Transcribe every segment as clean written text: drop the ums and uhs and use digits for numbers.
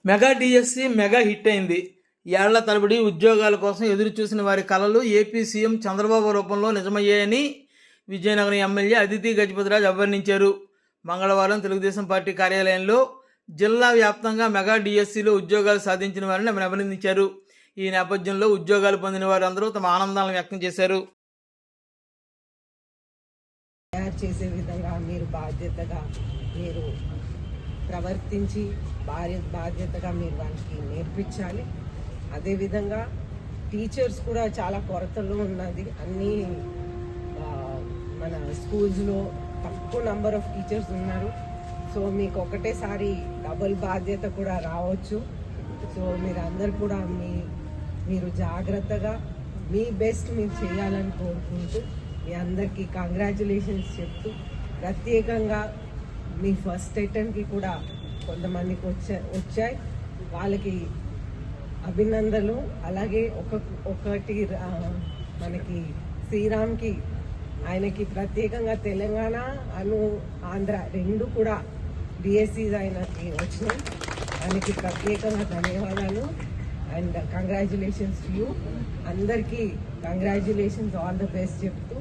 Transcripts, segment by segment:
Mega DSC mega hit అయింది. ఏళ్ల తరబడి ఉద్యోగాల కోసం ఎదురు చూసిన వారి కలలు ఏపీ సీఎం చంద్రబాబు రూపంలో నిజమయ్యాయని విజయనగరం ఎమ్మెల్యే అదితి గజపతిరాజు అభివర్ణించారు. మంగళవారం తెలుగుదేశం పార్టీ కార్యాలయంలో జిల్లా వ్యాప్తంగా మెగా డిఎస్సిలో ఉద్యోగాలు సాధించిన వారిని ఆమె అభినందించారు. ఈ నేపథ్యంలో ఉద్యోగాలు పొందిన వారందరూ తమ ఆనందాలను వ్యక్తం చేశారు. చేసే విధంగా మీరు బాధ్యతగా మీరు ప్రవర్తించి బాధ్యతగా మీరు వాళ్ళకి నేర్పించాలి. అదేవిధంగా టీచర్స్ కూడా చాలా కొరతలో ఉన్నది. అన్ని మన స్కూల్స్లో తక్కువ నంబర్ ఆఫ్ టీచర్స్ ఉన్నారు. సో మీకు ఒకటేసారి డబుల్ బాధ్యత కూడా రావచ్చు. సో మీరు అందరు కూడా మీరు జాగ్రత్తగా మీ బెస్ట్ మీరు చేయాలని కోరుకుంటూ మీ అందరికీ కంగ్రాచులేషన్స్ చెప్తూ, ప్రత్యేకంగా మీ ఫస్ట్ అటెంప్ట్కి కూడా కొంతమందికి వచ్చాయి వాళ్ళకి అభినందనలు. అలాగే ఒకటి మనకి శ్రీరామ్కి ఆయనకి ప్రత్యేకంగా తెలంగాణ ఆంధ్ర రెండు కూడా డిఎస్సీస్ ఆయనకి వచ్చినాయి. ఆయనకి ప్రత్యేకంగా ధన్యవాదాలు అండ్ కంగ్రాచులేషన్స్ టు యూ. అందరికీ కంగ్రాచులేషన్స్, ఆల్ ద బెస్ట్ చెప్తూ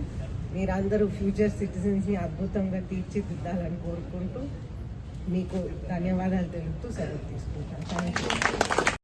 మీరందరూ ఫ్యూచర్ సిటిజన్స్ని అద్భుతంగా తీర్చిదిద్దాలని కోరుకుంటూ మీకు ధన్యవాదాలు తెలుపుతూ సెలవు తీసుకుంటాను. Thank you.